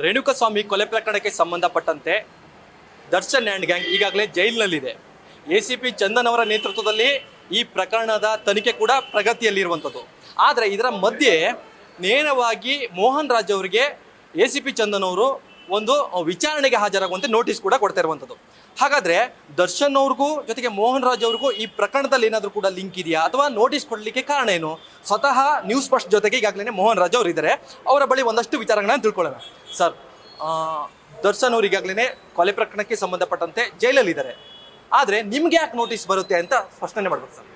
ರೇಣುಕಾಸ್ವಾಮಿ ಕೊಲೆ ಪ್ರಕರಣಕ್ಕೆ ಸಂಬಂಧಪಟ್ಟಂತೆ ದರ್ಶನ್ ಆ್ಯಂಡ್ ಗ್ಯಾಂಗ್ ಈಗಾಗಲೇ ಜೈಲಿನಲ್ಲಿದೆ. ACP ಚಂದನ್ ಅವರ ನೇತೃತ್ವದಲ್ಲಿ ಈ ಪ್ರಕರಣದ ತನಿಖೆ ಕೂಡ ಪ್ರಗತಿಯಲ್ಲಿರುವಂಥದ್ದು. ಆದರೆ ಇದರ ಮಧ್ಯೆ ನೇರವಾಗಿ ಮೋಹನ್ ರಾಜ್ ಅವರಿಗೆ ACP ಚಂದನ್ ಅವರು ಒಂದು ವಿಚಾರಣೆಗೆ ಹಾಜರಾಗುವಂತೆ ನೋಟಿಸ್ ಕೂಡ ಕೊಡ್ತಾ ಇರುವಂಥದ್ದು. ಹಾಗಾದರೆ ದರ್ಶನ್ ಅವ್ರಿಗೂ ಜೊತೆಗೆ ಮೋಹನ್ ರಾಜ್ ಅವ್ರಿಗೂ ಈ ಪ್ರಕರಣದಲ್ಲಿ ಏನಾದರೂ ಕೂಡ ಲಿಂಕ್ ಇದೆಯಾ ಅಥವಾ ನೋಟಿಸ್ ಕೊಡಲಿಕ್ಕೆ ಕಾರಣ ಏನು? ಸ್ವತಃ ನ್ಯೂಸ್ ಫಸ್ಟ್ ಜೊತೆಗೆ ಈಗಾಗಲೇ ಮೋಹನ್ ರಾಜ್ ಅವರು ಇದ್ದಾರೆ. ಅವರ ಬಳಿ ಒಂದಷ್ಟು ವಿಚಾರಗಳನ್ನ ತಿಳ್ಕೊಳ್ಳೋಣ. ಸರ್, ದರ್ಶನ್ ಅವರು ಈಗಾಗಲೇ ಕೊಲೆ ಪ್ರಕರಣಕ್ಕೆ ಸಂಬಂಧಪಟ್ಟಂತೆ ಜೈಲಲ್ಲಿದ್ದಾರೆ. ಆದರೆ ನಿಮ್ಗೆ ಯಾಕೆ ನೋಟಿಸ್ ಬರುತ್ತೆ ಅಂತ ಸ್ಪಷ್ಟನೆ ಮಾಡ್ಬೇಕು ಸರ್.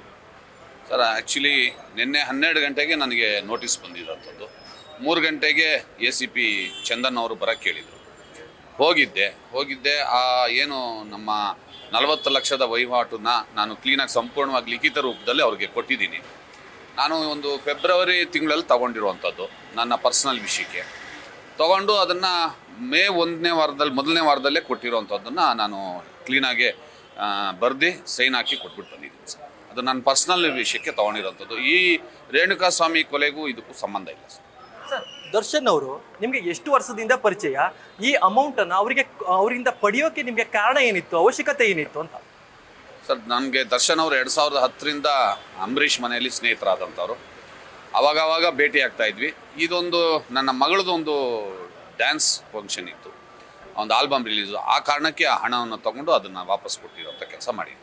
ಸರ್, ಆ್ಯಕ್ಚುಲಿ ನಿನ್ನೆ 12 ಗಂಟೆಗೆ ನನಗೆ ನೋಟಿಸ್ ಬಂದಿರೋಂಥದ್ದು. 3 ಗಂಟೆಗೆ ACP ಚಂದನ್ ಅವರು ಬರೋಕ್ಕೆ ಕೇಳಿದರು. ಹೋಗಿದ್ದೆ ಏನು ನಮ್ಮ 40 ಲಕ್ಷದ ವಹಿವಾಟನ್ನ ನಾನು ಕ್ಲೀನಾಗಿ ಸಂಪೂರ್ಣವಾಗಿ ಲಿಖಿತ ರೂಪದಲ್ಲಿ ಅವ್ರಿಗೆ ಕೊಟ್ಟಿದ್ದೀನಿ. ನಾನು ಒಂದು ಫೆಬ್ರವರಿ ತಿಂಗಳಲ್ಲಿ ತೊಗೊಂಡಿರುವಂಥದ್ದು ನನ್ನ ಪರ್ಸನಲ್ ವಿಷಯಕ್ಕೆ ತೊಗೊಂಡು ಅದನ್ನು ಮೇ 1ನೇ ವಾರದಲ್ಲಿ ಮೊದಲನೇ ವಾರದಲ್ಲೇ ಕೊಟ್ಟಿರೋವಂಥದ್ದನ್ನು ನಾನು ಕ್ಲೀನಾಗೆ ಬರೆದು ಸೈನ್ ಹಾಕಿ ಕೊಟ್ಬಿಟ್ಟು ಬಂದಿದ್ದೀನಿ ಸರ್. ಅದು ನನ್ನ ಪರ್ಸನಲ್ ವಿಷಯಕ್ಕೆ ತೊಗೊಂಡಿರೋವಂಥದ್ದು. ಈ ರೇಣುಕಾಸ್ವಾಮಿ ಕೊಲೆಗೂ ಇದಕ್ಕೂ ಸಂಬಂಧ ಇಲ್ಲ ಸರ್. ಸರ್, ದರ್ಶನ್ ಅವರು ನಿಮಗೆ ಎಷ್ಟು ವರ್ಷದಿಂದ ಪರಿಚಯ? ಈ ಅಮೌಂಟನ್ನು ಅವರಿಂದ ಪಡೆಯೋಕೆ ನಿಮಗೆ ಕಾರಣ ಏನಿತ್ತು, ಅವಶ್ಯಕತೆ ಏನಿತ್ತು ಅಂತ? ಸರ್, ನನಗೆ ದರ್ಶನ್ ಅವರು 2010ರಿಂದ ಅಂಬರೀಷ್ ಮನೆಯಲ್ಲಿ ಸ್ನೇಹಿತರಾದಂಥವ್ರು. ಅವಾಗವಾಗ ಭೇಟಿ ಆಗ್ತಾ ಇದ್ವಿ. ಇದೊಂದು ನನ್ನ ಮಗಳದೊಂದು ಡ್ಯಾನ್ಸ್ ಫಂಕ್ಷನ್ ಇತ್ತು, ಒಂದು ಆಲ್ಬಮ್ ರಿಲೀಸು. ಆ ಕಾರಣಕ್ಕೆ ಆ ಹಣವನ್ನು ತಗೊಂಡು ಅದನ್ನು ವಾಪಸ್ ಕೊಟ್ಟಿರೋಂಥ ಕೆಲಸ ಮಾಡಿದ್ವಿ.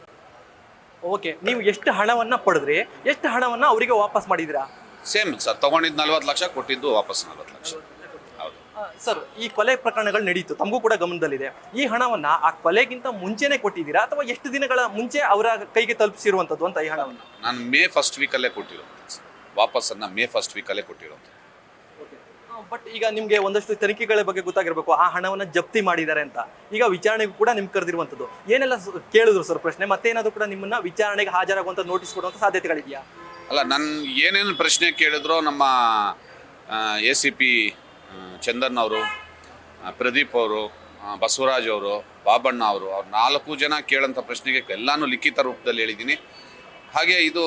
ಓಕೆ, ನೀವು ಎಷ್ಟು ಹಣವನ್ನು ಪಡೆದ್ರಿ, ಎಷ್ಟು ಹಣವನ್ನು ಅವರಿಗೆ ವಾಪಸ್ ಮಾಡಿದಿರಾ? ಸೇಮ್ ಸರ್, ತೊಗೊಂಡಿದ್ದು 40 ಲಕ್ಷ, ಕೊಟ್ಟಿದ್ದು ವಾಪಸ್ 40 ಲಕ್ಷ. ಹೌದು ಸರ್, ಈ ಕೊಲೆ ಪ್ರಕರಣಗಳು ನಡೀತು, ತಮಗೂ ಕೂಡ ಗಮನದಲ್ಲಿದೆ. ಈ ಹಣವನ್ನು ಆ ಕೊಲೆಗಿಂತ ಮುಂಚೆನೇ ಕೊಟ್ಟಿದ್ದೀರಾ ಅಥವಾ ಎಷ್ಟು ದಿನಗಳ ಮುಂಚೆ ಅವರ ಕೈಗೆ ತಲುಪಿಸಿರುವಂಥದ್ದು ಅಂತ? ಈ ಹಣವನ್ನು ನಾನು ಮೇ 1st ವೀಕಲ್ಲೇ ಕೊಟ್ಟಿರೋದು. ವಾಪಸ್ಸನ್ನು ಮೇ 1st ವೀಕಲ್ಲೇ ಕೊಟ್ಟಿರೋದು. ಬಟ್ ಈಗ ನಿಮಗೆ ಒಂದಷ್ಟು ತನಿಖೆಗಳ ಬಗ್ಗೆ ಗೊತ್ತಾಗಿರ್ಬೇಕು, ಆ ಹಣವನ್ನು ಜಪ್ತಿ ಮಾಡಿದ್ದಾರೆ ಅಂತ. ಈಗ ವಿಚಾರಣೆಗೂ ಕೂಡ ನಿಮ್ಗೆ ಕರೆದಿರುವಂಥದ್ದು. ಏನೆಲ್ಲ ಕೇಳಿದ್ರು ಸರ್ ಪ್ರಶ್ನೆ? ಮತ್ತೇನಾದರೂ ಕೂಡ ನಿಮ್ಮನ್ನ ವಿಚಾರಣೆಗೆ ಹಾಜರಾಗುವಂಥ ನೋಟಿಸ್ ಕೊಡುವಂಥ ಸಾಧ್ಯತೆಗಳಿದೆಯಾ? ಅಲ್ಲ, ನಾನು ಏನೇನು ಪ್ರಶ್ನೆ ಕೇಳಿದ್ರು ನಮ್ಮ ACP ಚಂದನ್ ಅವರು, ಪ್ರದೀಪ್ ಅವರು, ಬಸವರಾಜ್ ಅವರು, ಬಾಬಣ್ಣ ಅವರು, ಅವ್ರು 4 ಜನ ಕೇಳೋಂಥ ಪ್ರಶ್ನೆಗೆ ಎಲ್ಲನೂ ಲಿಖಿತ ರೂಪದಲ್ಲಿ ಹೇಳಿದ್ದೀನಿ. ಹಾಗೆ ಇದು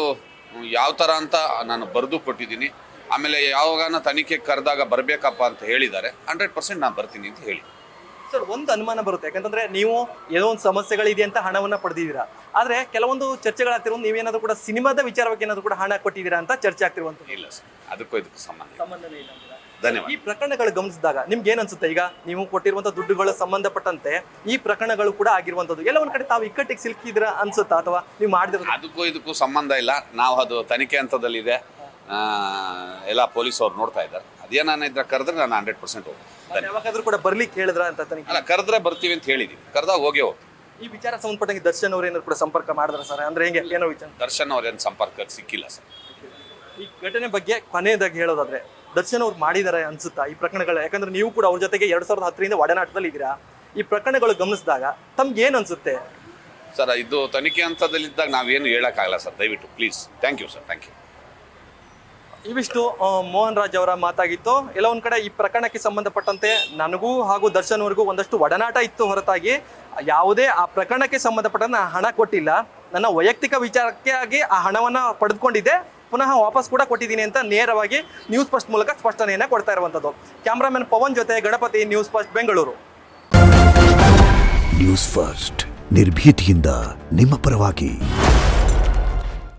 ಯಾವ ಥರ ಅಂತ ನಾನು ಬರೆದು ಕೊಟ್ಟಿದ್ದೀನಿ. ಆಮೇಲೆ ಯಾವಾಗ ತನಿಖೆ ಕರೆದಾಗ ಬರಬೇಕಪ್ಪ ಅಂತ ಹೇಳಿದ್ದಾರೆ. 100% ನಾನು ಬರ್ತೀನಿ ಅಂತ ಹೇಳಿ. ಸರ್, ಒಂದು ಅನುಮಾನ ಬರುತ್ತೆ. ಯಾಕಂತಂದ್ರೆ ನೀವು ಏನೋ ಒಂದು ಸಮಸ್ಯೆಗಳಿದೆ ಅಂತ ಹಣವನ್ನು ಪಡೆದಿದ್ದೀರಾ. ಆದರೆ ಕೆಲವೊಂದು ಚರ್ಚೆಗಳಾಗ್ತಿರೋ ನೀವೇನಾದರೂ ಕೂಡ ಸಿನಿಮಾದ ವಿಚಾರವಾಗಿ ಏನಾದರೂ ಕೂಡ ಹಣ ಕೊಟ್ಟಿದ್ದೀರಾ ಅಂತ ಚರ್ಚೆ ಆಗ್ತಿರುವಂಥದ್ದು. ಇಲ್ಲ ಸರ್, ಅದಕ್ಕೂ ಇದಕ್ಕೂ ಸಂಬಂಧನೇ ಇಲ್ಲ. ಧನ್ಯವಾದ. ಈ ಪ್ರಕರಣಗಳು ಗಮನಿಸಿದಾಗ ನಿಮ್ಗೆ ಏನ್ ಅನ್ಸುತ್ತೆ? ಈಗ ನೀವು ಕೊಟ್ಟಿರುವಂಥ ದುಡ್ಡುಗಳು ಸಂಬಂಧಪಟ್ಟಂತೆ ಈ ಪ್ರಕರಣಗಳು ಕೂಡ ಆಗಿರುವಂಥದ್ದು ಎಲ್ಲ ಒಂದ್ ಕಡೆ ತಾವು ಇಕ್ಕಟ್ಟಿಗೆ ಸಿಲುಕಿದ್ರ ಅನ್ಸುತ್ತಾ ಅಥವಾ ನೀವು ಮಾಡಿದ್ರೆ? ಅದಕ್ಕೂ ಇದಕ್ಕೂ ಸಂಬಂಧ ಇಲ್ಲ. ನಾವು ಅದು ತನಿಖೆ ಹಂತದಲ್ಲಿದೆ. ಎಲ್ಲ ಪೊಲೀಸ್ ಅವ್ರು ನೋಡ್ತಾ ಇದ್ದಾರೆ. ಅದೇನಾನಿದ್ರೆ ಕರೆದ್ರೆ ನಾನು 100% ಹೋಗ್ತೀನಿ. ಯಾವಾಗಾದ್ರೂ ಕೂಡ ಬರ್ಲಿಕ್ಕೆ ಹೇಳಿದ್ರ ಅಂತ ತನಿಖೆ? ಅಲ್ಲ, ಕರೆದ್ರೆ ಬರ್ತೀವಿ ಅಂತ ಹೇಳಿದೀವಿ. ಕರೆದಾಗ ಹೋಗೇ ಹೋಗ್ತೀವಿ. ಈ ವಿಚಾರ ಸಂಬಂಧಪಟ್ಟಂಗೆ ದರ್ಶನ್ ಅವ್ರು ಏನಾದ್ರು ಕೂಡ ಸಂಪರ್ಕ ಮಾಡಿದ್ರ ಸರ್? ಅಂದ್ರೆ ಹೆಂಗೆ ಏನೋ ವಿಚಾರ? ದರ್ಶನ್ ಅವ್ರೇನು ಸಂಪರ್ಕ ಸಿಕ್ಕಿಲ್ಲ ಸರ್. ಈ ಘಟನೆ ಬಗ್ಗೆ ಕೊನೆಯದಾಗಿ ಹೇಳೋದಾದ್ರೆ ದರ್ಶನ್ ಅವ್ರು ಮಾಡಿದ್ದಾರೆ ಅನ್ಸುತ್ತಾ ಈ ಪ್ರಕರಣಗಳು? ಯಾಕಂದ್ರೆ ನೀವು ಕೂಡ ಅವ್ರ ಜೊತೆಗೆ 2010ರಿಂದ ಒಡನಾಟದಲ್ಲಿ ಇದ್ದೀರಾ. ಈ ಪ್ರಕರಣಗಳು ಗಮನಿಸಿದಾಗ ತಮ್ಗೆ ಏನ್ ಅನ್ಸುತ್ತೆ ಸರ್? ಇದು ತನಿಖೆ ಹಂತದಲ್ಲಿದ್ದಾಗ ನಾವೇನು ಹೇಳೋಕ್ಕಾಗಲ್ಲ ಸರ್. ದಯವಿಟ್ಟು please. Thank you sir. Thank you. ಇವಿಷ್ಟು ಮೋಹನ್ ರಾಜ್ ಅವರ ಮಾತಾಗಿತ್ತು. ಎಲ್ಲ ಒಂದ್ ಕಡೆ ಈ ಪ್ರಕರಣಕ್ಕೆ ಸಂಬಂಧಪಟ್ಟಂತೆ ನನಗೂ ಹಾಗೂ ದರ್ಶನ್ ಅವ್ರಿಗೂ ಒಂದಷ್ಟು ಒಡನಾಟ ಇತ್ತು ಹೊರತಾಗಿ ಯಾವುದೇ ಆ ಪ್ರಕರಣಕ್ಕೆ ಸಂಬಂಧಪಟ್ಟಂತೆ ಹಣ ಕೊಟ್ಟಿಲ್ಲ. ನನ್ನ ವೈಯಕ್ತಿಕ ವಿಚಾರಕ್ಕೆ ಆಗಿ ಆ ಹಣವನ್ನ ಪಡೆದುಕೊಂಡಿದ್ದೆ, ಪುನಃ ವಾಪಸ್ ಕೂಡ ಕೊಟ್ಟಿದ್ದೀನಿ ಅಂತ ನೇರವಾಗಿ ನ್ಯೂಸ್ ಫಸ್ಟ್ ಮೂಲಕ ಸ್ಪಷ್ಟನೆಯನ್ನ ಕೊಡ್ತಾ ಇರುವಂಥದ್ದು. ಕ್ಯಾಮ್ರಾಮನ್ ಪವನ್ ಜೊತೆ Ganapati, news first Bengaluru. News first ನಿರ್ಭೀತಿಯಿಂದ ನಿಮ್ಮ ಪರವಾಗಿ.